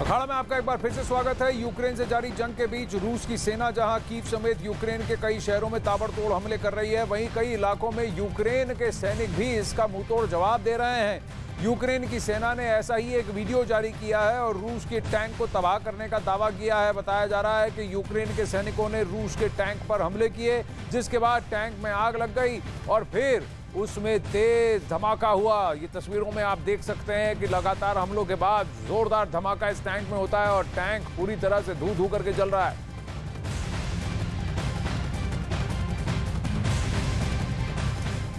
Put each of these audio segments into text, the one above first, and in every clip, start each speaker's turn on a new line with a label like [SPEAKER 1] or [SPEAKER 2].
[SPEAKER 1] अखाड़ा में आपका एक बार फिर से स्वागत है। यूक्रेन से जारी जंग के बीच रूस की सेना जहां कीव समेत यूक्रेन के कई शहरों में ताबड़तोड़ हमले कर रही है, वहीं कई इलाकों में यूक्रेन के सैनिक भी इसका मुंहतोड़ जवाब दे रहे हैं। यूक्रेन की सेना ने ऐसा ही एक वीडियो जारी किया है और रूस के टैंक को तबाह करने का दावा किया है। बताया जा रहा है कि यूक्रेन के सैनिकों ने रूस के टैंक पर हमले किए, जिसके बाद टैंक में आग लग गई और फिर उसमें तेज धमाका हुआ। ये तस्वीरों में आप देख सकते हैं कि लगातार हमलों के बाद जोरदार धमाका इस टैंक में होता है और टैंक पूरी तरह से धू धू करके जल रहा है।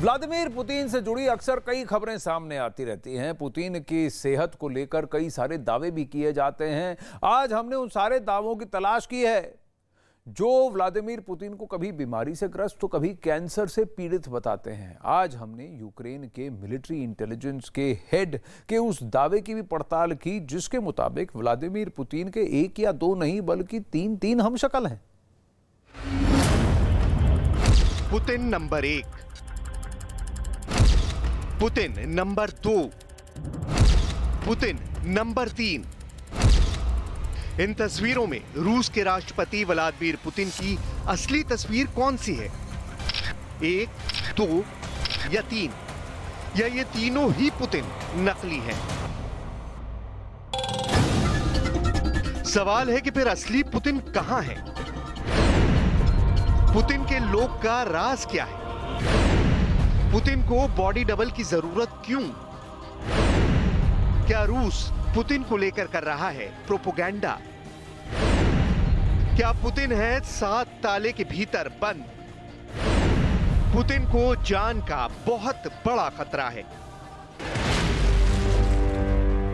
[SPEAKER 1] व्लादिमीर पुतिन से जुड़ी अक्सर कई खबरें सामने आती रहती हैं। पुतिन की सेहत को लेकर कई सारे दावे भी किए जाते हैं। आज हमने उन सारे दावों की तलाश की है जो व्लादिमीर पुतिन को कभी बीमारी से ग्रस्त तो कभी कैंसर से पीड़ित बताते हैं। आज हमने यूक्रेन के मिलिट्री इंटेलिजेंस के हेड के उस दावे की भी पड़ताल की, जिसके मुताबिक व्लादिमीर पुतिन के एक या दो नहीं बल्कि तीन हमशक्ल हैं।
[SPEAKER 2] Putin number 1, Putin number 2, Putin number 3। इन तस्वीरों में रूस के राष्ट्रपति व्लादिमीर पुतिन की असली तस्वीर कौन सी है? 1, 2 या 3? या ये तीनों ही पुतिन नकली हैं? सवाल है कि फिर असली पुतिन कहां है? पुतिन के लोग का राज क्या है? पुतिन को बॉडी डबल की जरूरत क्यों? क्या रूस पुतिन को लेकर कर रहा है प्रोपेगेंडा? क्या पुतिन है 7 ताले के भीतर बंद? पुतिन को जान का बहुत बड़ा खतरा है।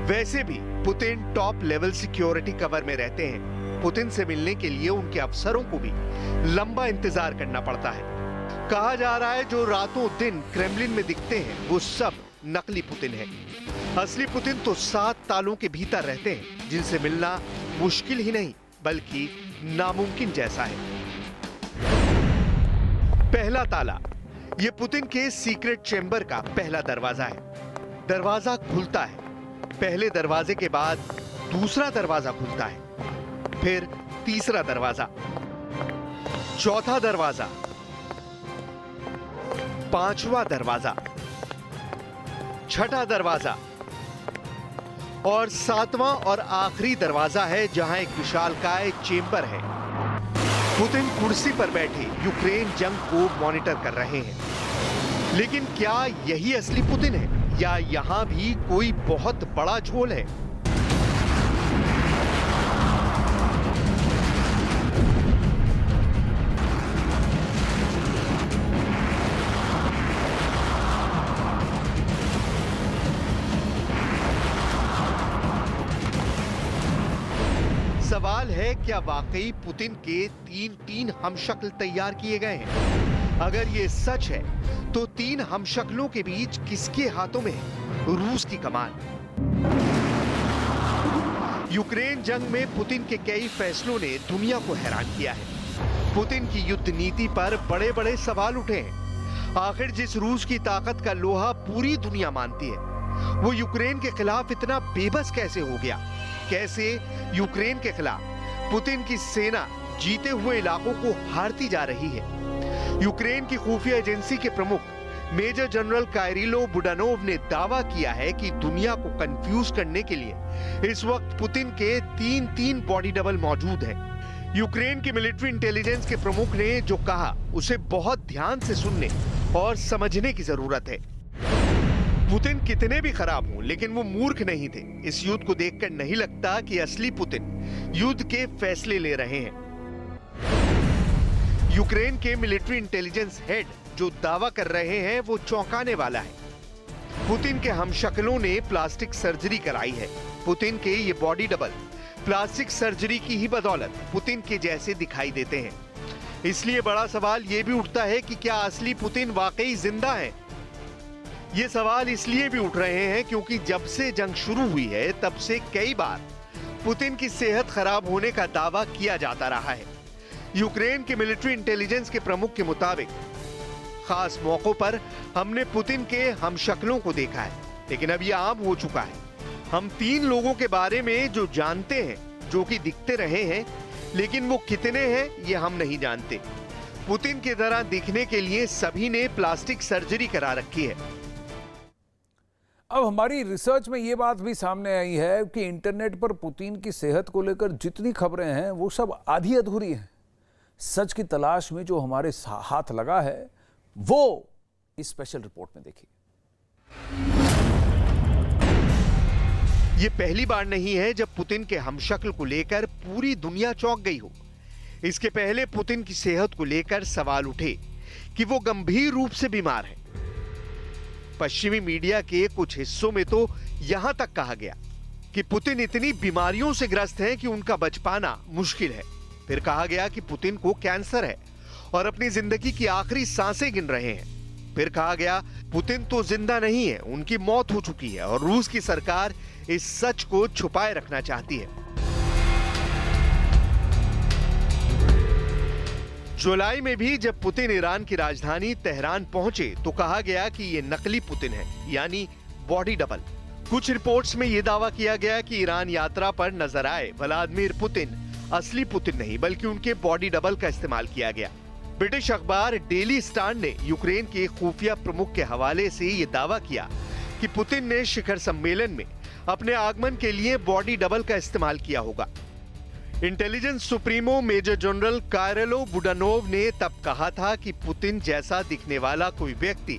[SPEAKER 2] वैसे भी Putin top level security cover में रहते हैं। पुतिन से मिलने के लिए उनके अफसरों को भी लंबा इंतजार करना पड़ता है। कहा जा रहा है जो रातों दिन क्रेमलिन में दिखते हैं वो सब नकली पुतिन है। असली पुतिन तो 7 तालों के भीतर रहते हैं, जिनसे मिलना मुश्किल ही नहीं बल्कि नामुमकिन जैसा है। पहला ताला, यह पुतिन के सीक्रेट चेंबर का पहला दरवाजा है। दरवाजा खुलता है, पहले दरवाजे के बाद दूसरा दरवाजा खुलता है, फिर तीसरा दरवाजा, चौथा दरवाजा, पांचवा दरवाजा, छठा दरवाजा और 7वां और आखिरी दरवाजा है जहां एक विशालकाय चेंबर है। पुतिन कुर्सी पर बैठे यूक्रेन जंग को मॉनिटर कर रहे हैं। लेकिन क्या यही असली पुतिन है या यहां भी कोई बहुत बड़ा झोल है? सवाल है क्या वाकई पुतिन के तीन हमशक्ल तैयार किए गए हैं? अगर ये सच है तो 3 हमशक्लों के बीच किसके हाथों में है रूस की कमान? यूक्रेन जंग में पुतिन के कई फैसलों ने दुनिया को हैरान किया है। पुतिन की युद्ध नीति पर बड़े बड़े सवाल उठे हैं। आखिर जिस रूस की ताकत का लोहा पूरी दुनिया मानती है, वो यूक्रेन के खिलाफ इतना बेबस कैसे हो गया? कैसे यूक्रेन के खिलाफ पुतिन की सेना जीते हुए इलाकों को हारती जा रही है? यूक्रेन की खुफिया एजेंसी के प्रमुख मेजर जनरल काइरिलो बुडानोव ने दावा किया है कि दुनिया को कंफ्यूज करने के लिए इस वक्त पुतिन के तीन बॉडी डबल मौजूद हैं। यूक्रेन की मिलिट्री इंटेलिजेंस के प्रमुख ने जो कहा उसे बहुत ध्यान से सुनने और समझने की जरूरत है। पुतिन कितने भी खराब हों, लेकिन वो मूर्ख नहीं थे। इस युद्ध को देखकर नहीं लगता कि असली पुतिन युद्ध के फैसले ले रहे हैं। यूक्रेन के मिलिट्री इंटेलिजेंस हेड जो दावा कर रहे हैं वो चौंकाने वाला है। पुतिन के हमशक्लों ने प्लास्टिक सर्जरी कराई है। पुतिन के ये बॉडी डबल प्लास्टिक सर्जरी की ही बदौलत पुतिन के जैसे दिखाई देते हैं। इसलिए बड़ा सवाल ये भी उठता है कि क्या असली पुतिन वाकई जिंदा है? ये सवाल इसलिए भी उठ रहे हैं क्योंकि जब से जंग शुरू हुई है तब से कई बार पुतिन की सेहत खराब होने का दावा किया जाता रहा है। यूक्रेन के मिलिट्री इंटेलिजेंस के प्रमुख के मुताबिक खास मौकों पर हमने पुतिन के हमशक्लों को देखा है, लेकिन अब यह आम हो चुका है। हम 3 लोगों के बारे में जो जानते हैं, जो कि दिखते रहे हैं, लेकिन वो कितने हैं ये हम नहीं जानते। पुतिन की तरह दिखने के लिए सभी ने प्लास्टिक सर्जरी करा रखी है।
[SPEAKER 1] अब हमारी रिसर्च में ये बात भी सामने आई है कि इंटरनेट पर पुतिन की सेहत को लेकर जितनी खबरें हैं वो सब आधी अधूरी हैं। सच की तलाश में जो हमारे हाथ लगा है वो इस स्पेशल रिपोर्ट में देखिए।
[SPEAKER 2] ये पहली बार नहीं है जब पुतिन के हमशक्ल को लेकर पूरी दुनिया चौंक गई हो। इसके पहले पुतिन की सेहत को लेकर सवाल उठे कि वो गंभीर रूप से बीमार है। पश्चिमी मीडिया के कुछ हिस्सों में तो यहां तक कहा गया कि पुतिन इतनी बीमारियों से ग्रस्त हैं कि उनका बच पाना मुश्किल है। फिर कहा गया कि पुतिन को कैंसर है और अपनी जिंदगी की आखिरी सांसें गिन रहे हैं। फिर कहा गया पुतिन तो जिंदा नहीं है, उनकी मौत हो चुकी है और रूस की सरकार इस सच को छुपाए रखना चाहती है। जुलाई में भी जब पुतिन ईरान की राजधानी तेहरान पहुंचे तो कहा गया कि ये नकली पुतिन है, यानी बॉडी डबल। कुछ रिपोर्ट्स में यह दावा किया गया कि ईरान यात्रा पर नजर आए व्लादिमीर पुतिन असली पुतिन नहीं बल्कि उनके बॉडी डबल का इस्तेमाल किया गया। ब्रिटिश अखबार डेली स्टार ने यूक्रेन के खुफिया प्रमुख के हवाले से यह दावा किया कि पुतिन ने शिखर सम्मेलन में अपने आगमन के लिए बॉडी डबल का इस्तेमाल किया होगा। Intelligence supremo major general Kyrylo Budanov ने तब कहा था कि पुतिन जैसा दिखने वाला कोई व्यक्ति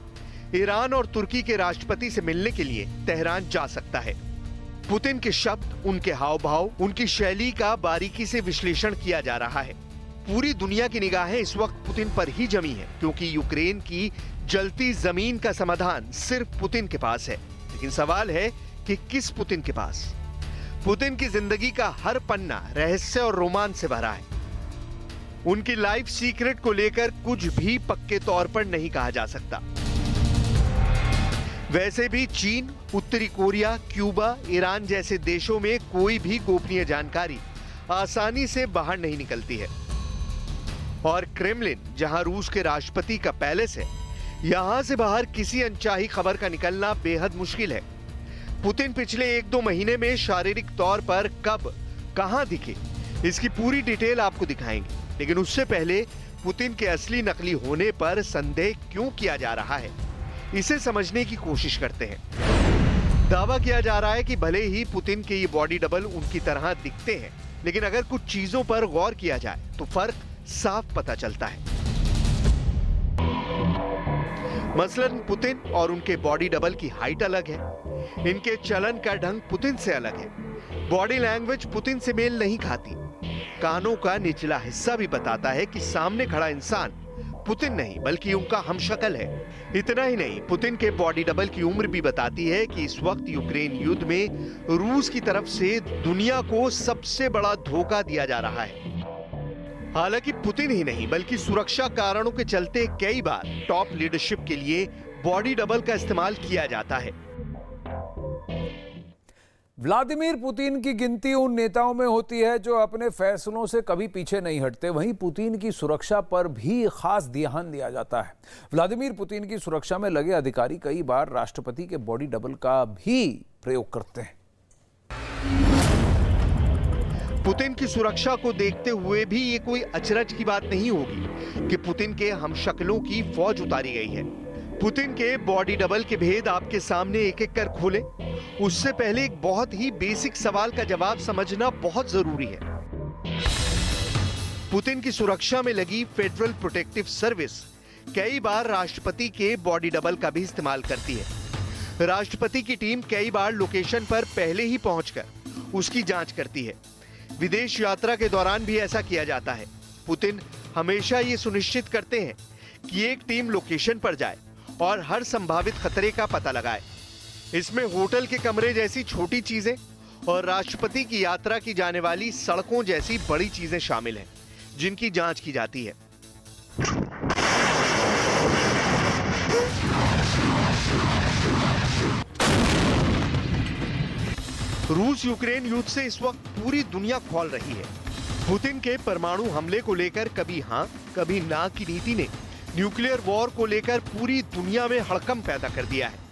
[SPEAKER 2] ईरान और तुर्की के राष्ट्रपति से मिलने के लिए तेहरान जा सकता है। पुतिन के शब्द, उनके हाव भाव, उनकी शैली का बारीकी से विश्लेषण किया जा रहा है। पूरी दुनिया की निगाहें इस वक्त पुतिन पर ही जमी है, क्योंकि यूक्रेन की जलती जमीन का समाधान सिर्फ पुतिन के पास है। लेकिन सवाल है कि किस पुतिन के पास? पुतिन की जिंदगी का हर पन्ना रहस्य और रोमांच से भरा है। उनकी लाइफ सीक्रेट को लेकर कुछ भी पक्के तौर पर नहीं कहा जा सकता। वैसे भी चीन, उत्तरी कोरिया, क्यूबा, ईरान जैसे देशों में कोई भी गोपनीय जानकारी आसानी से बाहर नहीं निकलती है। और क्रेमलिन, जहां रूस के राष्ट्रपति का पैलेस है, यहां से बाहर किसी अनचाही खबर का निकलना बेहद मुश्किल है। पुतिन पिछले 1-2 महीने में शारीरिक तौर पर कब, कहां दिखे, इसकी पूरी डिटेल आपको दिखाएंगे। लेकिन उससे पहले पुतिन के असली नकली होने पर संदेह क्यों किया जा रहा है, इसे समझने की कोशिश करते हैं। दावा किया जा रहा है कि भले ही पुतिन के ये बॉडी डबल उनकी तरह दिखते हैं, लेकिन अगर कुछ चीजों पर गौर किया जाए तो फर्क साफ पता चलता है। मसलन पुतिन और उनके बॉडी डबल की हाइट अलग है, इनके चलन का ढंग पुतिन से अलग है, बॉडी लैंग्वेज पुतिन से मेल नहीं खाती, कानों का निचला हिस्सा भी बताता है कि सामने खड़ा इंसान पुतिन नहीं बल्कि उनका हमशक्ल है। इतना ही नहीं, पुतिन के बॉडी डबल की उम्र भी बताती है कि इस वक्त यूक्रेन युद्ध में रूस की तरफ से दुनिया को सबसे बड़ा धोखा दिया जा रहा है। हालांकि पुतिन ही नहीं बल्कि सुरक्षा कारणों के चलते कई बार टॉप लीडरशिप के लिए बॉडी डबल का इस्तेमाल किया जाता है।
[SPEAKER 1] व्लादिमीर पुतिन की गिनती उन नेताओं में होती है जो अपने फैसलों से कभी पीछे नहीं हटते। वहीं पुतिन की सुरक्षा पर भी खास ध्यान दिया जाता है। व्लादिमीर पुतिन की सुरक्षा में लगे अधिकारी कई बार राष्ट्रपति के बॉडी डबल का भी प्रयोग करते हैं।
[SPEAKER 2] पुतिन की सुरक्षा को देखते हुए भी ये कोई अचरज की बात नहीं होगी कि पुतिन के हमशक्लों की फौज उतारी गई है। पुतिन के बॉडी डबल के भेद आपके सामने एक एक कर खोले, उससे पहले एक बहुत ही बेसिक सवाल का जवाब समझना बहुत जरूरी है। पुतिन की सुरक्षा में लगी फेडरल प्रोटेक्टिव सर्विस कई बार राष्ट्रपति के बॉडी डबल का भी इस्तेमाल करती है। राष्ट्रपति की टीम कई बार लोकेशन पर पहले ही पहुंचकर उसकी जांच करती है। विदेश यात्रा के दौरान भी ऐसा किया जाता है। पुतिन हमेशा ये सुनिश्चित करते हैं कि एक टीम लोकेशन पर जाए और हर संभावित खतरे का पता लगाए। इसमें होटल के कमरे जैसी छोटी चीजें और राष्ट्रपति की यात्रा की जाने वाली सड़कों जैसी बड़ी चीजें शामिल हैं, जिनकी जांच की जाती है। रूस यूक्रेन युद्ध से इस वक्त पूरी दुनिया खौल रही है। पुतिन के परमाणु हमले को लेकर कभी हां कभी ना की नीति ने न्यूक्लियर वॉर को लेकर पूरी दुनिया में हड़कंप पैदा कर दिया है।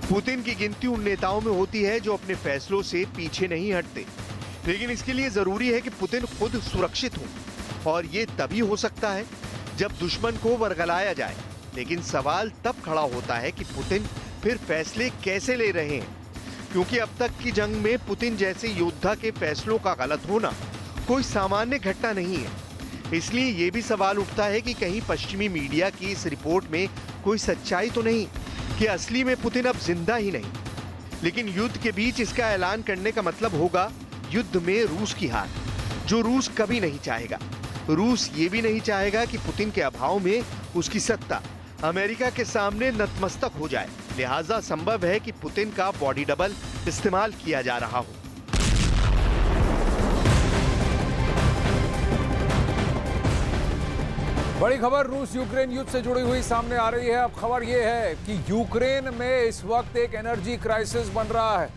[SPEAKER 2] पुतिन की गिनती उन नेताओं में होती है जो अपने फैसलों से पीछे नहीं हटते, लेकिन इसके लिए जरूरी है कि पुतिन खुद सुरक्षित हो, और ये तभी हो सकता है जब दुश्मन को वर्गलाया जाए। लेकिन सवाल तब खड़ा होता है कि पुतिन फिर फैसले कैसे ले रहे हैं, क्योंकि अब तक की जंग में पुतिन जैसे योद्धा के फैसलों का गलत होना कोई सामान्य घटना नहीं है। इसलिए ये भी सवाल उठता है कि कहीं पश्चिमी मीडिया की इस रिपोर्ट में कोई सच्चाई तो नहीं कि असली में पुतिन अब जिंदा ही नहीं। लेकिन युद्ध के बीच इसका ऐलान करने का मतलब होगा युद्ध में रूस की हार, जो रूस कभी नहीं चाहेगा। रूस ये भी नहीं चाहेगा कि पुतिन के अभाव में उसकी सत्ता अमेरिका के सामने नतमस्तक हो जाए। लिहाजा संभव है कि पुतिन का बॉडी डबल इस्तेमाल किया जा रहा हो।
[SPEAKER 1] बड़ी खबर रूस यूक्रेन युद्ध से जुड़ी हुई सामने आ रही है। अब खबर यह है कि यूक्रेन में इस वक्त एक एनर्जी क्राइसिस बन रहा है।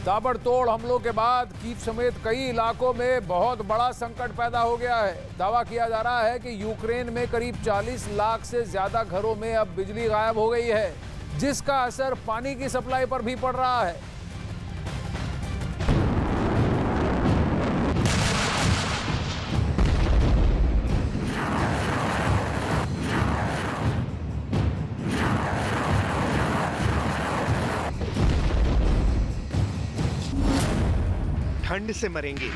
[SPEAKER 1] ताबड़तोड़ हमलों के बाद कीव समेत कई इलाकों में बहुत बड़ा संकट पैदा हो गया है। दावा किया जा रहा है कि यूक्रेन में करीब 40 लाख से ज्यादा घरों में अब बिजली गायब हो गई है, जिसका असर पानी की सप्लाई पर भी पड़ रहा है।
[SPEAKER 2] ठंड से मरेंगे,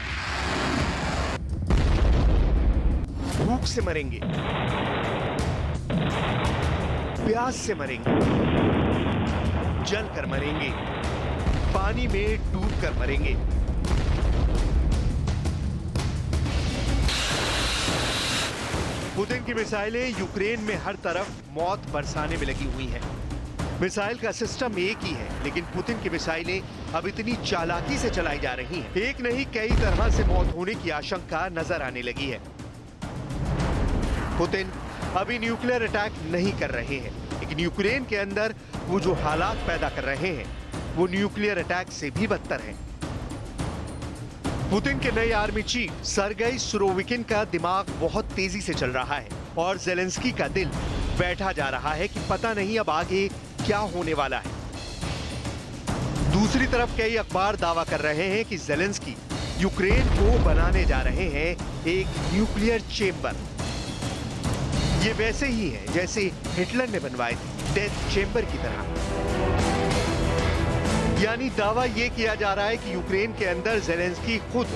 [SPEAKER 2] भूख से मरेंगे, प्यास से मरेंगे, जल कर मरेंगे, पानी में डूब कर मरेंगे। पुतिन की मिसाइलें यूक्रेन में हर तरफ मौत बरसाने में लगी हुई हैं। मिसाइल का सिस्टम एक ही है, लेकिन पुतिन की मिसाइलें अब इतनी चालाकी से चलाई जा रही हैं, एक नहीं कई तरह से मौत होने की आशंका नजर आने लगी है। पुतिन अभी न्यूक्लियर अटैक नहीं कर रहे हैं, लेकिन यूक्रेन के अंदर वो जो हालात पैदा कर रहे हैं वो न्यूक्लियर अटैक से भी बदतर हैं। पुतिन के नए आर्मी चीफ सर्गेई सुरोविकिन का दिमाग बहुत तेजी से चल रहा है और जेलेंस्की का दिल बैठा जा रहा है कि पता नहीं अब आगे क्या होने वाला है। दूसरी तरफ कई अखबार दावा कर रहे हैं कि जेलेंस्की यूक्रेन को बनाने जा रहे हैं एक न्यूक्लियर चेंबर। ये वैसे ही है जैसे हिटलर ने बनवाए थे, डेथ चेंबर की तरह। यानी दावा यह किया जा रहा है कि यूक्रेन के अंदर जेलेंस्की खुद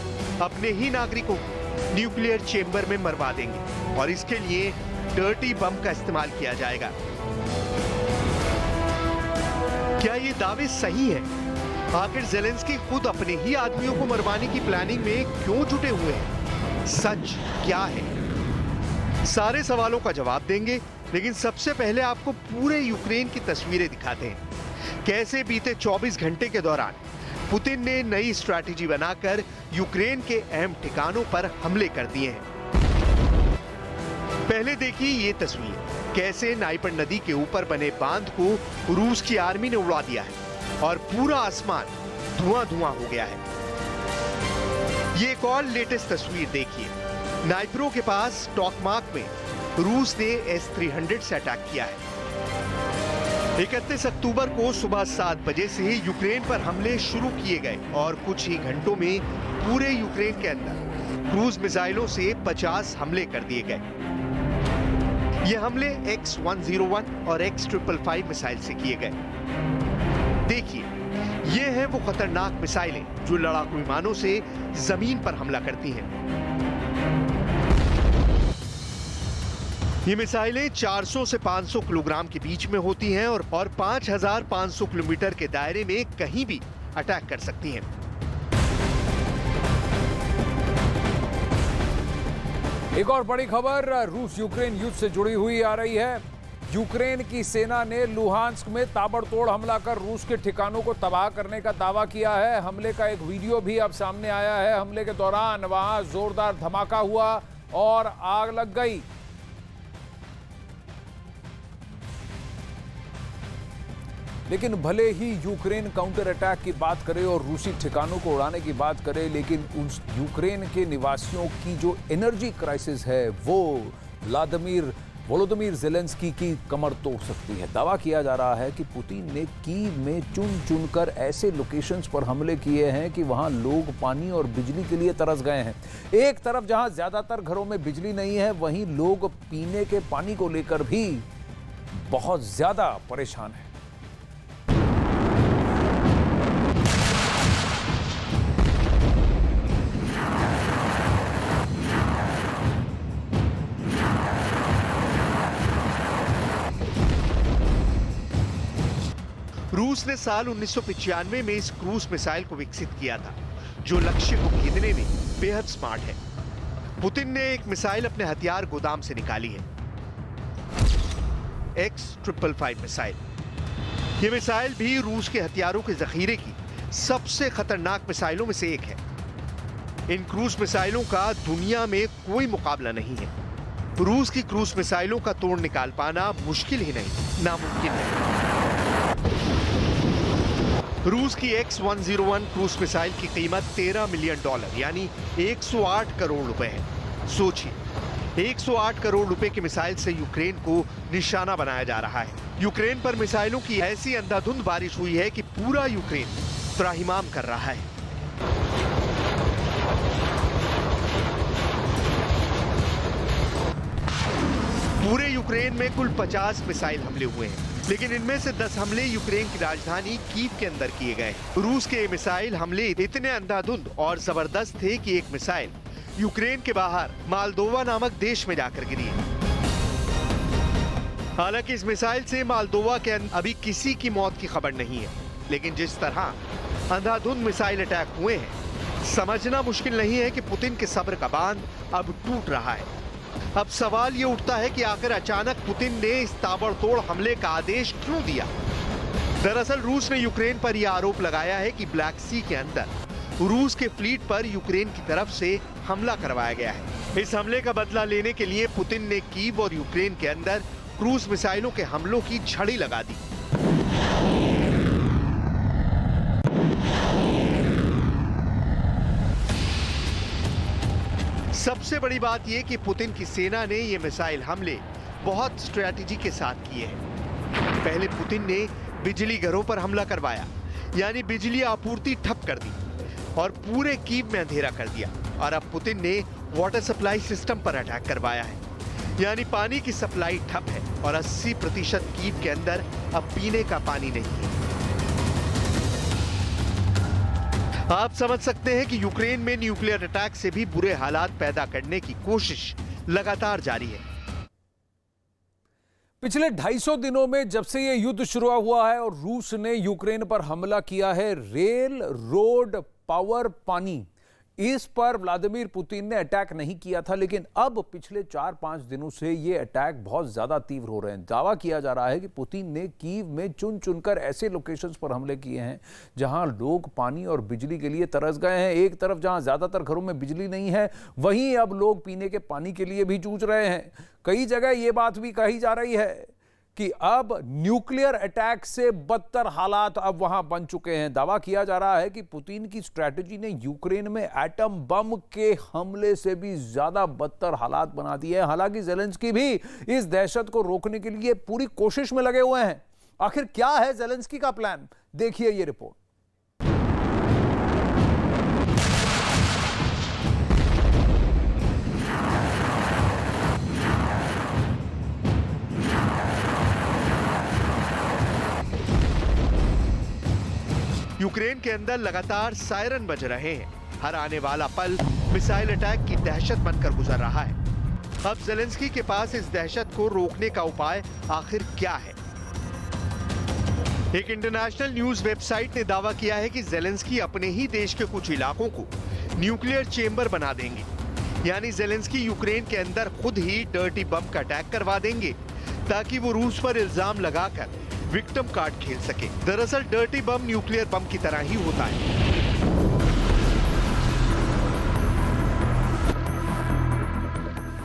[SPEAKER 2] अपने ही नागरिकों को न्यूक्लियर चेंबर में मरवा देंगे और इसके लिए डर्टी बम का इस्तेमाल किया जाएगा। क्या ये दावे सही हैं? आखिर जेलेंस्की खुद अपने ही आदमियों को मरवाने की प्लानिंग में क्यों जुटे हुए हैं? सच क्या है? सारे सवालों का जवाब देंगे, लेकिन सबसे पहले आपको पूरे यूक्रेन की तस्वीरें दिखाते हैं। कैसे बीते 24 घंटे के दौरान पुतिन ने नई स्ट्रैटेजी बनाकर यूक्रेन के अहम ठिकानों पर हमले कर दिए हैं। पहले देखिए ये तस्वीर, कैसे नाइपर नदी के ऊपर बने बांध को रूस की आर्मी ने उड़ा दिया है और पूरा आसमान धुआं धुआं हो गया है। ये एक और लेटेस्ट तस्वीर देखिए, नाइप्रो के पास टॉकमाक में रूस ने S-300 से अटैक किया है। 31 अक्टूबर को सुबह 7 बजे से यूक्रेन पर हमले शुरू किए गए और कुछ ही घंटों में पूरे यूक्रेन के अंदर क्रूज मिसाइलों से 50 हमले कर दिए गए। ये हमले X-101 और X-555 मिसाइल से किए गए। देखिए, ये हैं वो खतरनाक मिसाइलें जो लड़ाकू विमानों से जमीन पर हमला करती हैं। ये मिसाइलें 400 से 500 किलोग्राम के बीच में होती हैं और 5,500 किलोमीटर के दायरे में कहीं भी अटैक कर सकती हैं।
[SPEAKER 1] एक और बड़ी खबर रूस यूक्रेन युद्ध से जुड़ी हुई आ रही है। यूक्रेन की सेना ने लुहांस्क में ताबड़तोड़ हमला कर रूस के ठिकानों को तबाह करने का दावा किया है। हमले का एक वीडियो भी अब सामने आया है। हमले के दौरान वहां जोरदार धमाका हुआ और आग लग गई। लेकिन भले ही यूक्रेन काउंटर अटैक की बात करे और रूसी ठिकानों को उड़ाने की बात करे, लेकिन उस यूक्रेन के निवासियों की जो एनर्जी क्राइसिस है वो व्लादिमीर वोलोदिमीर ज़ेलेंस्की की कमर तोड़ सकती है। दावा किया जा रहा है कि पुतिन ने कीव में चुन चुनकर ऐसे लोकेशंस पर हमले किए हैं कि वहां लोग पानी और बिजली के लिए तरस गए हैं। एक तरफ जहां ज्यादातर घरों में बिजली नहीं है, वहीं लोग पीने के पानी को लेकर भी बहुत ज्यादा परेशान हैं।
[SPEAKER 2] रूस ने साल 1995 में इस क्रूज मिसाइल को विकसित किया था, जो लक्ष्य को भेदने में बेहद स्मार्ट है। पुतिन ने एक मिसाइल अपने हथियार गोदाम से निकाली है, X-555 मिसाइल। यह मिसाइल भी रूस के हथियारों के जखीरे की सबसे खतरनाक मिसाइलों में से एक है। इन क्रूज मिसाइलों का दुनिया में कोई मुकाबला नहीं है। रूस की क्रूज मिसाइलों का तोड़ निकाल पाना मुश्किल ही नहीं, नामुमकिन है। रूस की X-101 क्रूज मिसाइल की कीमत $13 मिलियन यानी 108 करोड़ रुपए है। सोचिए, 108 करोड़ रुपए की मिसाइल से यूक्रेन को निशाना बनाया जा रहा है। यूक्रेन पर मिसाइलों की ऐसी अंधाधुंध बारिश हुई है कि पूरा यूक्रेन त्राहिमाम कर रहा है। पूरे यूक्रेन में कुल 50 मिसाइल हमले हुए हैं, लेकिन इनमें से 10 हमले यूक्रेन की राजधानी कीव के अंदर किए गए। रूस के मिसाइल हमले इतने अंधाधुंध और जबरदस्त थे कि एक मिसाइल यूक्रेन के बाहर मोल्दोवा नामक देश में जाकर गिरी है। हालांकि इस मिसाइल से मोल्दोवा के अंदर अभी किसी की मौत की खबर नहीं है, लेकिन जिस तरह अंधाधुंध मिसाइल अटैक हुए हैं, समझना मुश्किल नहीं है कि पुतिन के सब्र का बांध अब टूट रहा है। अब सवाल ये उठता है कि आखिर अचानक पुतिन ने इस ताबड़तोड़ हमले का आदेश क्यों दिया। दरअसल रूस ने यूक्रेन पर यह आरोप लगाया है कि ब्लैक सी के अंदर रूस के फ्लीट पर यूक्रेन की तरफ से हमला करवाया गया है। इस हमले का बदला लेने के लिए पुतिन ने कीव और यूक्रेन के अंदर क्रूज मिसाइलों के हमलों की झड़ी लगा दी। सबसे बड़ी बात यह कि पुतिन की सेना ने ये मिसाइल हमले बहुत स्ट्रेटजी के साथ किए हैं। पहले पुतिन ने बिजली घरों पर हमला करवाया, यानी बिजली आपूर्ति ठप कर दी और पूरे कीव में अंधेरा कर दिया। और अब पुतिन ने वाटर सप्लाई सिस्टम पर अटैक करवाया है, यानी पानी की सप्लाई ठप है और 80% कीव के अंदर अब पीने का पानी नहीं है। आप समझ सकते हैं कि यूक्रेन में न्यूक्लियर अटैक से भी बुरे हालात पैदा करने की कोशिश लगातार जारी है।
[SPEAKER 1] पिछले 250 दिनों में जब से यह युद्ध शुरू हुआ है और रूस ने यूक्रेन पर हमला किया है, रेल, रोड, पावर, पानी, इस पर व्लादिमीर पुतिन ने अटैक नहीं किया था, लेकिन अब पिछले 4-5 दिनों से ये अटैक बहुत ज्यादा तीव्र हो रहे हैं। दावा किया जा रहा है कि पुतिन ने कीव में चुन चुनकर ऐसे लोकेशंस पर हमले किए हैं जहां लोग पानी और बिजली के लिए तरस गए हैं। एक तरफ जहां ज्यादातर घरों में बिजली नहीं है, वहीं अब लोग पीने के पानी के लिए भी जूझ रहे हैं। कई जगह ये बात भी कही जा रही है कि अब न्यूक्लियर अटैक से बदतर हालात अब वहां बन चुके हैं। दावा किया जा रहा है कि पुतिन की स्ट्रैटेजी ने यूक्रेन में एटम बम के हमले से भी ज्यादा बदतर हालात बना दिए हैं। हालांकि ज़ेलेंस्की भी इस दहशत को रोकने के लिए पूरी कोशिश में लगे हुए हैं। आखिर क्या है ज़ेलेंस्की का प्लान, देखिए ये रिपोर्ट।
[SPEAKER 2] यूक्रेन के अंदर लगातार सायरन बज रहे हैं। हर आने वाला पल मिसाइल अटैक की दहशत बनकर गुजर रहा है। अब ज़ेलेंस्की के पास इस दहशत को रोकने का उपाय आखिर क्या है? एक इंटरनेशनल न्यूज वेबसाइट ने दावा किया है कि ज़ेलेंस्की अपने ही देश के कुछ इलाकों को न्यूक्लियर चेंबर बना देंगे, यानी ज़ेलेंस्की यूक्रेन के अंदर खुद ही डर्टी बम का अटैक करवा देंगे ताकि वो रूस पर इल्जाम लगाकर विक्टिम कार्ड खेल सके। दरअसल डर्टी बम न्यूक्लियर बम की तरह ही होता है।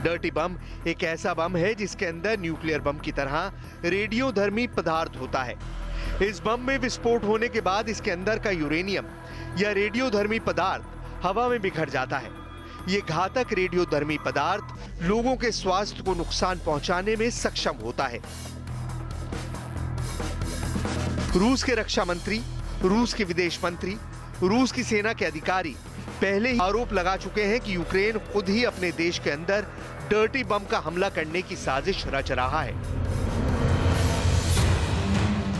[SPEAKER 2] डर्टी बम एक ऐसा बम है जिसके अंदर न्यूक्लियर बम की तरह रेडियोधर्मी पदार्थ होता है। इस बम में विस्फोट होने के बाद इसके अंदर का यूरेनियम या रेडियोधर्मी पदार्थ हवा में बिखर जाता है। ये घातक रेडियोधर्मी पदार्थ लोगों के स्वास्थ्य को नुकसान पहुंचाने में सक्षम होता है। रूस के रक्षा मंत्री, रूस के विदेश मंत्री, रूस की सेना के अधिकारी पहले ही आरोप लगा चुके हैं कि यूक्रेन खुद ही अपने देश के अंदर डर्टी बम का हमला करने की साजिश रच रहा है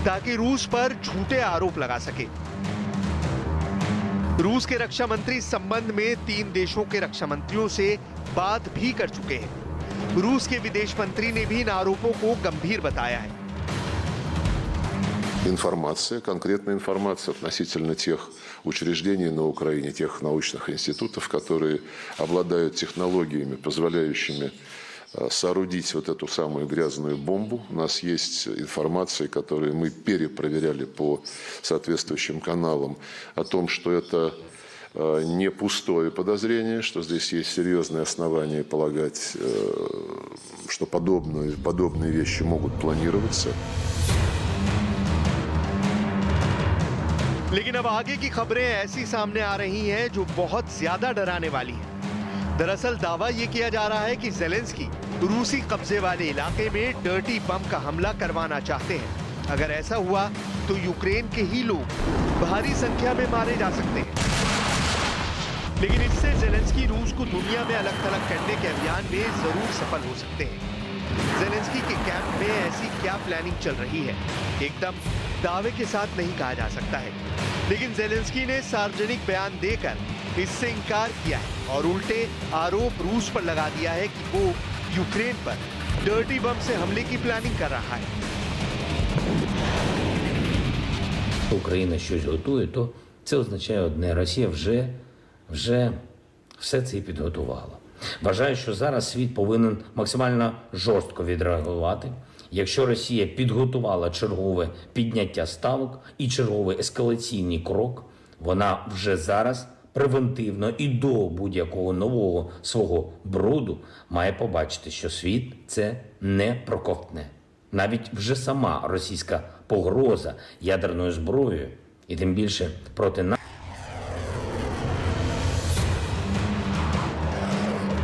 [SPEAKER 2] ताकि रूस पर झूठे आरोप लगा सके। रूस के रक्षा मंत्री इस संबंध में 3 देशों के रक्षा मंत्रियों से बात भी कर चुके हैं। रूस के विदेश मंत्री ने भी इन आरोपों को गंभीर बताया है।
[SPEAKER 3] Информация, конкретная информация относительно тех учреждений на Украине, тех научных институтов, которые обладают технологиями, позволяющими соорудить вот эту самую грязную бомбу. У нас есть информация, которую мы перепроверяли по соответствующим каналам, о том, что это не пустое подозрение, что здесь есть серьезные основания полагать, что подобные вещи могут планироваться.
[SPEAKER 2] लेकिन अब आगे की खबरें ऐसी सामने आ रही हैं जो बहुत ज्यादा डराने वाली हैं। दरअसल दावा यह किया जा रहा है कि ज़ेलेंस्की रूसी कब्जे वाले इलाके में डर्टी बम का हमला करवाना चाहते हैं। अगर ऐसा हुआ तो यूक्रेन के ही लोग भारी संख्या में मारे जा सकते हैं। लेकिन इससे ज़ेलेंस्की रूस को दुनिया में अलग थलग करने के अभियान में जरूर सफल हो सकते हैं। ज़ेलेंस्की के कैंप में ऐसी क्या प्लानिंग चल रही है, एकदम दावे के साथ नहीं कहा जा सकता है। लेकिन ज़ेलेंस्की ने सार्वजनिक बयान देकर इससे इनकार किया है और उल्टे आरोप रूस पर लगा दिया है कि वो यूक्रेन पर डर्टी बम से हमले की प्लानिंग कर रहा है।
[SPEAKER 4] Україна щось готує, то це означає одне: Росія вже все це і підготувала. Вважаю, що зараз світ повинен максимально жорстко відреагувати. Якщо Росія підготувала чергове підняття ставок і черговий ескалаційний крок, вона вже зараз превентивно і до будь-якого нового свого бруду має побачити, що світ це не проковтне. Навіть вже сама російська погроза ядерною зброєю, і тим більше проти нас.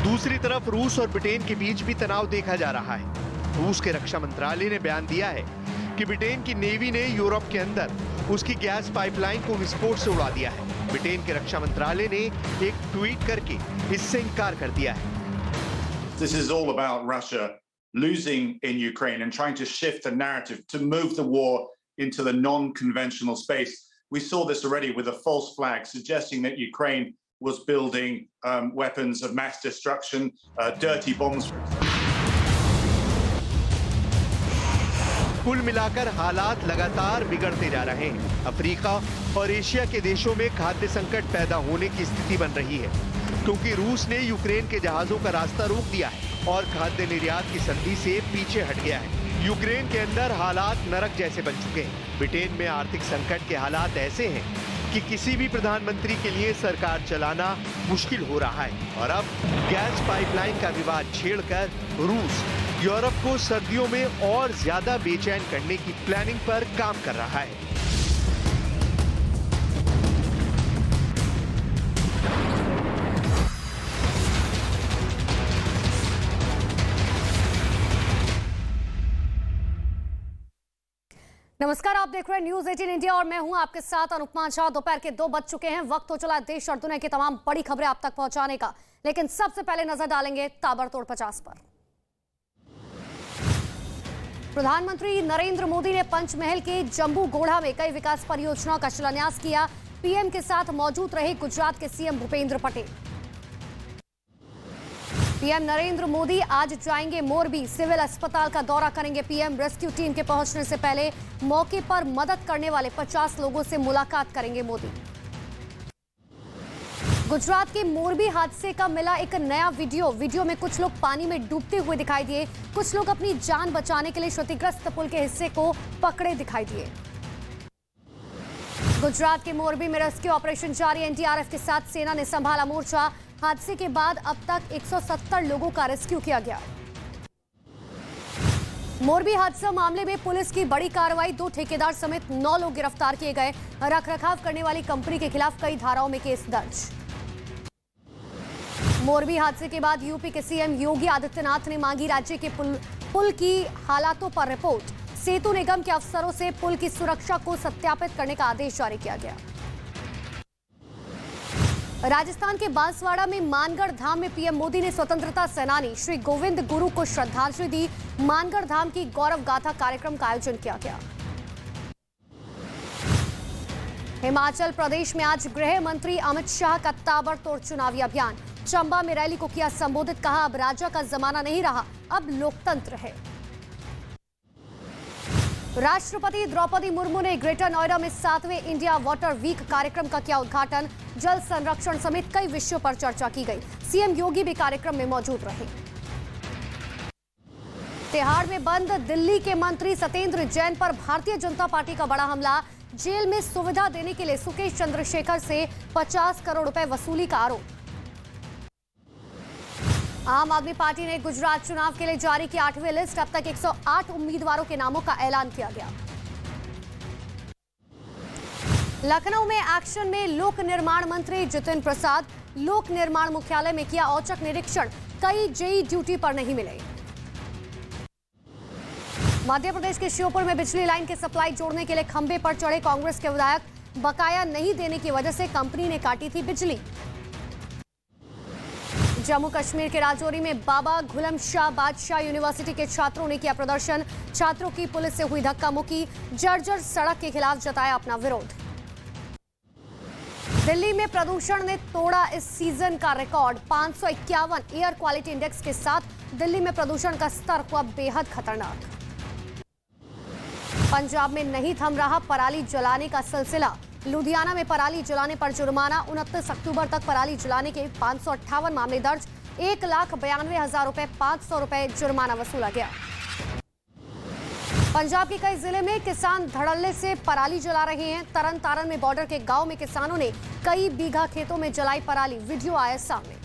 [SPEAKER 2] दूसरी तरफ रूस और ब्रिटेन के बीच भी तनाव देखा जा रहा है। रूस के रक्षा मंत्रालय ने बयान दिया है कि ब्रिटेन की नेवी ने यूरोप के अंदर उसकी गैस पाइपलाइन को विस्फोट से उड़ा दिया है। ब्रिटेन के रक्षा मंत्रालय ने एक ट्वीट करके इससे इनकार कर दिया है।
[SPEAKER 5] This is all about Russia losing in Ukraine and trying to shift the narrative to move the war into the non-conventional space. We saw this already with a false flag suggesting that Ukraine was building weapons of mass destruction, dirty bombs.
[SPEAKER 2] कुल मिलाकर हालात लगातार बिगड़ते जा रहे हैं। Africa और Asia के देशों में खाद्य संकट पैदा होने की स्थिति बन रही है क्योंकि रूस ने यूक्रेन के जहाजों का रास्ता रोक दिया है और खाद्य निर्यात की संधि से पीछे हट गया है। यूक्रेन के अंदर हालात नरक जैसे बन चुके हैं। ब्रिटेन में आर्थिक संकट के हालात ऐसे हैं कि किसी भी प्रधानमंत्री के लिए सरकार चलाना मुश्किल हो रहा है और अब गैस पाइपलाइन का विवाद छेड़कर रूस यूरोप को सर्दियों में और ज्यादा बेचैन करने की प्लानिंग पर काम कर रहा है।
[SPEAKER 6] नमस्कार, आप देख रहे हैं न्यूज 18 इंडिया और मैं हूं आपके साथ अनुपमा झा। दोपहर के 2 बज चुके हैं। वक्त हो चला है देश और दुनिया की तमाम बड़ी खबरें आप तक पहुंचाने का, लेकिन सबसे पहले नजर डालेंगे ताबड़तोड़ 50 पर। प्रधानमंत्री नरेंद्र मोदी ने पंचमहल के जम्बू गोढ़ा में कई विकास परियोजनाओं का शिलान्यास किया। पीएम के साथ मौजूद रहे गुजरात के सीएम भूपेंद्र पटेल। पीएम नरेंद्र मोदी आज जाएंगे मोरबी, सिविल अस्पताल का दौरा करेंगे पीएम। रेस्क्यू टीम के पहुंचने से पहले मौके पर मदद करने वाले 50 लोगों से मुलाकात करेंगे मोदी। गुजरात के मोरबी हादसे का मिला एक नया वीडियो में कुछ लोग पानी में डूबते हुए दिखाई दिए। कुछ लोग अपनी जान बचाने के लिए क्षतिग्रस्त पुल के हिस्से को पकड़े दिखाई दिए। गुजरात के मोरबी में रेस्क्यू ऑपरेशन जारी। एनडीआरएफ के साथ सेना ने संभाला मोर्चा। हादसे के बाद अब तक 170 लोगों का रेस्क्यू किया गया। मोरबी हादसा मामले में पुलिस की बड़ी कार्रवाई। 2 ठेकेदार समेत 9 लोग गिरफ्तार किए गए। रखरखाव करने वाली कंपनी के खिलाफ कई धाराओं में केस दर्ज। मोरबी हादसे के बाद यूपी के सीएम योगी आदित्यनाथ ने मांगी राज्य के पुल की हालातों पर रिपोर्ट। सेतु निगम के अफसरों से पुल की सुरक्षा को सत्यापित करने का आदेश जारी किया गया। राजस्थान के बांसवाड़ा में मानगढ़ धाम में पीएम मोदी ने स्वतंत्रता सेनानी श्री गोविंद गुरु को श्रद्धांजलि दी। मानगढ़ धाम की गौरव गाथा कार्यक्रम का आयोजन किया गया। हिमाचल प्रदेश में आज गृह मंत्री अमित शाह का ताबड़तोड़ चुनावी अभियान। चंबा में रैली को किया संबोधित, कहा अब राजा का जमाना नहीं रहा, अब लोकतंत्र है। राष्ट्रपति द्रौपदी मुर्मू ने ग्रेटर नोएडा में 7वें इंडिया वाटर वीक कार्यक्रम का किया उद्घाटन। जल संरक्षण समेत कई विषयों पर चर्चा की गई। सीएम योगी भी कार्यक्रम में मौजूद रहे। तिहाड़ में बंद दिल्ली के मंत्री सत्येंद्र जैन पर भारतीय जनता पार्टी का बड़ा हमला। जेल में सुविधा देने के लिए सुकेश चंद्रशेखर से 50 करोड़ रुपए वसूली का आरोप। आम आदमी पार्टी ने गुजरात चुनाव के लिए जारी की 8वीं लिस्ट। अब तक 108 उम्मीदवारों के नामों का ऐलान किया गया। लखनऊ में एक्शन में लोक निर्माण मंत्री जितिन प्रसाद। लोक निर्माण मुख्यालय में किया औचक निरीक्षण। कई जेई ड्यूटी पर नहीं मिले। मध्य प्रदेश के श्योपुर में बिजली लाइन की सप्लाई जोड़ने के लिए खंभे पर चढ़े कांग्रेस के विधायक। बकाया नहीं देने की वजह से कंपनी ने काटी थी बिजली। जम्मू कश्मीर के राजौरी में बाबा गुलम शाह बादशाह यूनिवर्सिटी के छात्रों ने किया प्रदर्शन। छात्रों की पुलिस से हुई धक्का मुक्की। जर्जर सड़क के खिलाफ जताया अपना विरोध। दिल्ली में प्रदूषण ने तोड़ा इस सीजन का रिकॉर्ड। 551 एयर क्वालिटी इंडेक्स के साथ दिल्ली में प्रदूषण का स्तर हुआ बेहद खतरनाक। पंजाब में नहीं थम रहा पराली जलाने का सिलसिला। लुधियाना में पराली जलाने पर जुर्माना। 29 अक्टूबर तक पराली जलाने के 558 मामले दर्ज। 1,92,000 रुपए 500 रुपए जुर्माना वसूला गया। पंजाब के कई जिले में किसान धड़ल्ले से पराली जला रहे हैं। तरन तारण में बॉर्डर के गांव में किसानों ने कई बीघा खेतों में जलाई पराली। वीडियो आया सामने।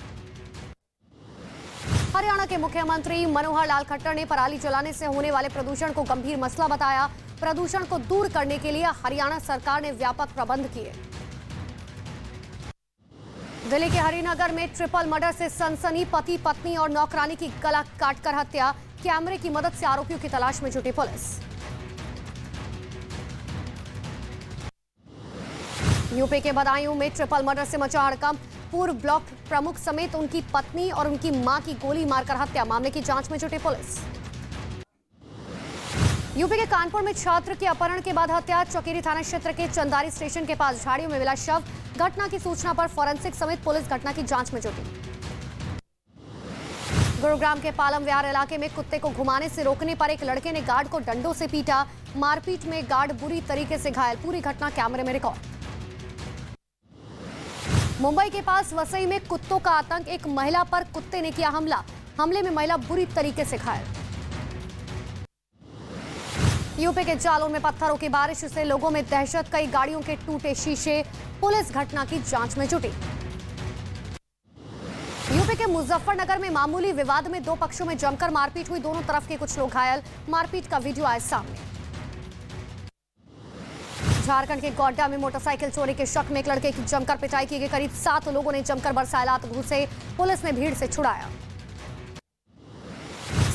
[SPEAKER 6] हरियाणा के मुख्यमंत्री मनोहर लाल खट्टर ने पराली जलाने से होने वाले प्रदूषण को गंभीर मसला बताया। प्रदूषण को दूर करने के लिए हरियाणा सरकार ने व्यापक प्रबंध किए। दिल्ली के हरिनगर में ट्रिपल मर्डर से सनसनी। पति पत्नी और नौकरानी की गला काटकर हत्या। कैमरे की मदद से आरोपियों की तलाश में जुटी पुलिस। यूपी के बदायूं में ट्रिपल मर्डर से मचा हड़कंप। पूर्व ब्लॉक प्रमुख समेत उनकी पत्नी और उनकी मां की गोली मारकर हत्या। मामले की जांच में जुटी पुलिस। यूपी के कानपुर में छात्र के अपहरण के बाद हत्या। चौकेरी थाना क्षेत्र के चंदारी स्टेशन के पास झाड़ियों में मिला शव। घटना की सूचना पर फॉरेंसिक समेत पुलिस घटना की जांच में जुटी। गुरुग्राम के पालम विहार इलाके में कुत्ते को घुमाने से रोकने पर एक लड़के ने गार्ड को डंडों से पीटा। मारपीट में गार्ड बुरी तरीके से घायल। पूरी घटना कैमरे में रिकॉर्ड। मुंबई के पास वसई में कुत्तों का आतंक। एक महिला पर कुत्ते ने किया हमला। हमले में महिला बुरी तरीके से घायल। यूपी के जालौन में पत्थरों की बारिश से लोगों में दहशत। कई गाड़ियों के टूटे शीशे। पुलिस घटना की जांच में जुटी। यूपी के मुजफ्फरनगर में मामूली विवाद में दो पक्षों में जमकर मारपीट हुई। दोनों तरफ के कुछ लोग घायल। मारपीट का वीडियो आया सामने। झारखंड के गोड्डा में मोटरसाइकिल चोरी के शक में एक लड़के की जमकर पिटाई की गई। करीब 7 लोगों ने जमकर बरसाए लात घूसे। पुलिस ने भीड़ से छुड़ाया।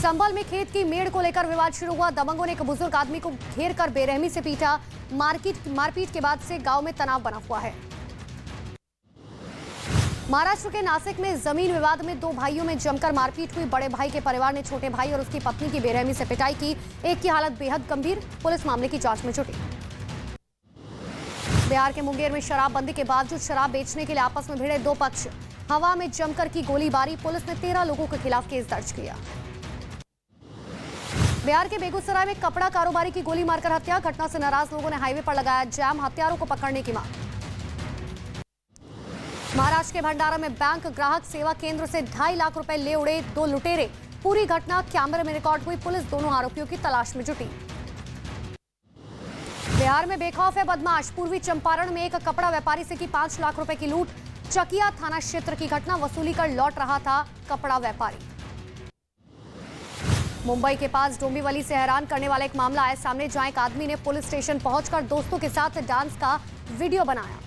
[SPEAKER 6] संभल में खेत की मेड़ को लेकर विवाद शुरू हुआ। दबंगों ने एक बुजुर्ग आदमी को घेर कर बेरहमी से पीटा। मारपीट के बाद से गांव में तनाव बना हुआ है। महाराष्ट्र के नासिक में जमीन विवाद में दो भाइयों में जमकर मारपीट हुई। बड़े भाई के परिवार ने छोटे भाई और उसकी पत्नी की बेरहमी से पिटाई की। एक की हालत बेहद गंभीर। पुलिस मामले की जांच में जुटी। बिहार के मुंगेर में शराबबंदी के बावजूद शराब बेचने के लिए आपस में भिड़े दो पक्ष। हवा में जमकर की गोलीबारी। पुलिस ने 13 लोगों के खिलाफ केस दर्ज किया। बिहार के बेगूसराय में कपड़ा कारोबारी की गोली मारकर हत्या। घटना से नाराज लोगों ने हाईवे पर लगाया जाम। हत्यारों को पकड़ने की मांग। महाराष्ट्र के भंडारा में बैंक ग्राहक सेवा केंद्र से 2.5 लाख रुपए ले उड़े दो लुटेरे। पूरी घटना कैमरे में रिकॉर्ड हुई। पुलिस दोनों आरोपियों की तलाश में जुटी। बिहार में बेखौफ है बदमाश। पूर्वी चंपारण में एक कपड़ा व्यापारी से की 5 लाख रुपए की लूट। चकिया थाना क्षेत्र की घटना। वसूली कर लौट रहा था कपड़ा व्यापारी। मुंबई के पास डोंबिवली से हैरान करने वाला एक मामला आया सामने, जहां एक आदमी ने पुलिस स्टेशन पहुंचकर दोस्तों के साथ डांस का वीडियो बनाया।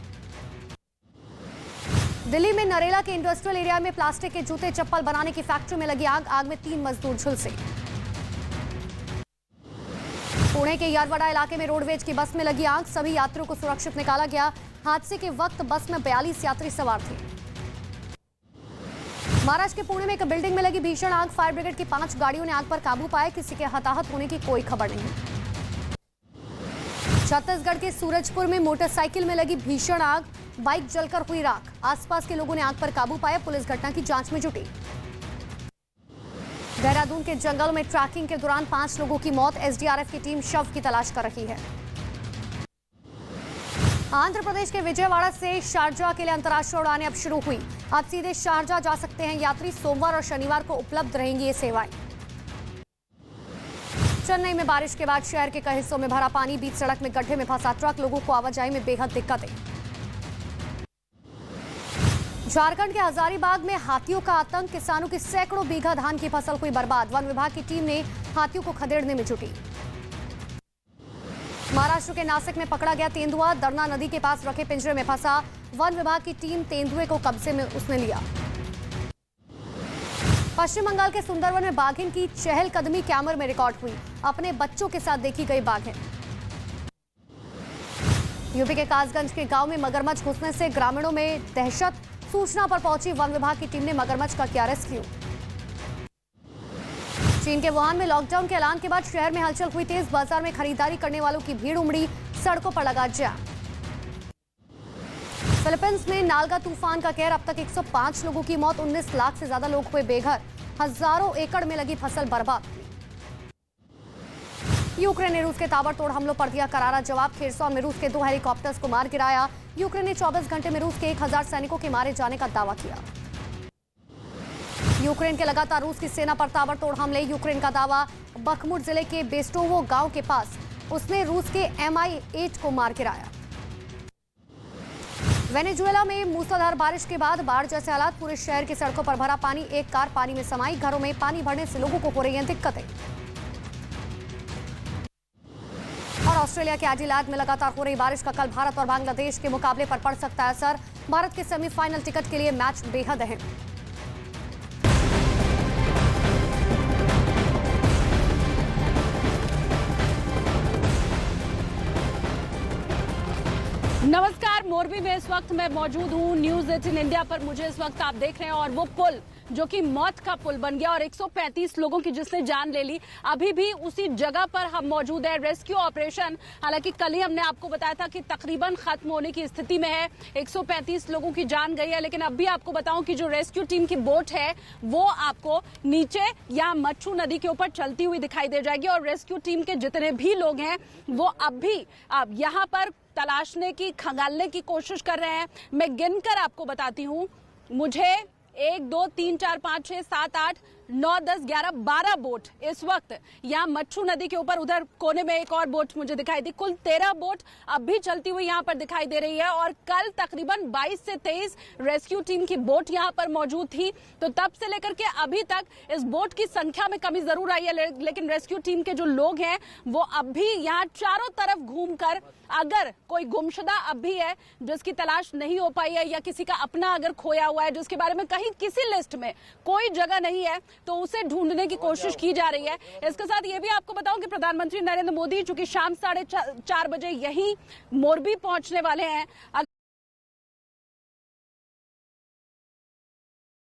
[SPEAKER 6] दिल्ली में नरेला के इंडस्ट्रियल एरिया में प्लास्टिक के जूते चप्पल बनाने की फैक्ट्री में लगी आग। आग में 3 मजदूर झुलसे। पुणे के यारवाड़ा इलाके में रोडवेज की बस में लगी आग। सभी यात्रियों को सुरक्षित निकाला गया। हादसे के वक्त बस में 42 यात्री सवार थे। महाराष्ट्र के पुणे में एक बिल्डिंग में लगी भीषण आग। फायर ब्रिगेड की 5 गाड़ियों ने आग पर काबू पाया। किसी के हताहत होने की कोई खबर नहीं। छत्तीसगढ़ के सूरजपुर में मोटरसाइकिल में लगी भीषण आग। बाइक जलकर हुई राख। आसपास के लोगों ने आग पर काबू पाया। पुलिस घटना की जांच में जुटी। देहरादून के जंगल में ट्रैकिंग के दौरान 5 लोगों की मौत। एसडीआरएफ की टीम शव की तलाश कर रही है। आंध्र प्रदेश के विजयवाड़ा से शारजाह के लिए अंतर्राष्ट्रीय उड़ानें अब शुरू हुई। अब सीधे शारजाह जा सकते हैं यात्री। सोमवार और शनिवार को उपलब्ध रहेंगी ये सेवाएं। चेन्नई में बारिश के बाद शहर के कई हिस्सों में भरा पानी। बीच सड़क में गड्ढे में फंसा ट्रक। लोगों को आवाजाही में बेहद दिक्कतें। झारखंड के हजारीबाग में हाथियों का आतंक। किसानों की सैकड़ों बीघा धान की फसल हुई बर्बाद। वन विभाग की टीम ने हाथियों को खदेड़ने में जुटी। महाराष्ट्र के नासिक में पकड़ा गया तेंदुआ। दरना नदी के पास रखे पिंजरे में फंसा। वन विभाग की टीम तेंदुए को कब्जे में उसने लिया। पश्चिम बंगाल के सुंदरवन में बाघिन की चहलकदमी कैमरे में रिकॉर्ड हुई। अपने बच्चों के साथ देखी गई बाघिन। यूपी के कासगंज के गांव में मगरमच्छ घुसने से ग्रामीणों में दहशत। सूचना पर पहुंची वन विभाग की टीम ने मगरमच्छ का किया रेस्क्यू। चीन के वुहान में लॉकडाउन के ऐलान के बाद शहर में हलचल हुई तेज। बाजार में खरीदारी करने वालों की भीड़ उमड़ी। सड़कों पर लगा जाम। फिलीपींस में नालगा तूफान का कहर। अब तक 105 लोगों की मौत। 19 लाख से ज्यादा लोग हुए बेघर। हजारों एकड़ में लगी फसल बर्बाद। यूक्रेन ने रूस के ताबड़तोड़ हमलों पर दिया करारा जवाब। खेरसॉन में रूस के 2 हेलीकॉप्टर्स को मार गिराया। यूक्रेन ने 24 घंटे में रूस के 1000 सैनिकों के मारे जाने का दावा किया। यूक्रेन के लगातार रूस की सेना पर ताबड़तोड़ हमले। यूक्रेन का दावा। बखमुट जिले के बेस्टोवो गांव के पास उसने रूस के Mi-8 को मार गिराया। वेनेजुएला में मूसलाधार बारिश के बाद बाढ़ जैसे हालात। पूरे शहर की सड़कों पर भरा पानी। एक कार पानी में समाई। घरों में पानी भरने से लोगों को हो रही हैं दिक्कतें। और ऑस्ट्रेलिया के एडिलेड में लगातार हो रही बारिश का कल भारत और बांग्लादेश के मुकाबले पर पड़ सकता है असर। भारत के सेमीफाइनल टिकट के लिए मैच बेहद अहम।
[SPEAKER 7] नमस्कार। मोरबी में इस वक्त मैं मौजूद हूँ न्यूज़ 18 इंडिया पर। मुझे इस वक्त आप देख रहे हैं और वो पुल जो कि मौत का पुल बन गया और 135 लोगों की जिसने जान ले ली, अभी भी उसी जगह पर हम मौजूद है। रेस्क्यू ऑपरेशन हालांकि कल ही हमने आपको बताया था कि तकरीबन खत्म होने की स्थिति में है। 135 लोगों की जान गई है, लेकिन अब भी आपको बताऊं कि जो रेस्क्यू टीम की बोट है वो आपको नीचे या मच्छू नदी के ऊपर चलती हुई दिखाई दे जाएगी। और रेस्क्यू टीम के जितने भी लोग हैं वो अब भी यहाँ पर तलाशने की, खंगालने की कोशिश कर रहे हैं। मैं गिनकर आपको बताती हूँ। मुझे 1 2 3 4 5 6 7 8 9 10 11 12 बोट इस वक्त यहाँ मच्छू नदी के ऊपर, उधर कोने में एक और बोट मुझे दिखाई दी। कुल 13 बोट अब भी चलती हुई यहाँ पर दिखाई दे रही है। और कल तकरीबन 22 से 23 रेस्क्यू टीम की बोट यहाँ पर मौजूद थी। तो तब से लेकर के अभी तक इस बोट की संख्या में कमी जरूर आई है, लेकिन रेस्क्यू टीम के जो लोग हैं वो अब भी यहाँ चारों तरफ घूमकर, अगर कोई गुमशुदा अब भी है जिसकी तलाश नहीं हो पाई है या किसी का अपना अगर खोया हुआ है जिसके बारे में कहीं किसी लिस्ट में कोई जगह नहीं है, तो उसे ढूंढने की कोशिश की जा रही है। इसके साथ ये भी आपको बताऊं कि प्रधानमंत्री नरेंद्र मोदी चूंकि शाम 4:30 बजे यहीं मोरबी पहुंचने वाले हैं।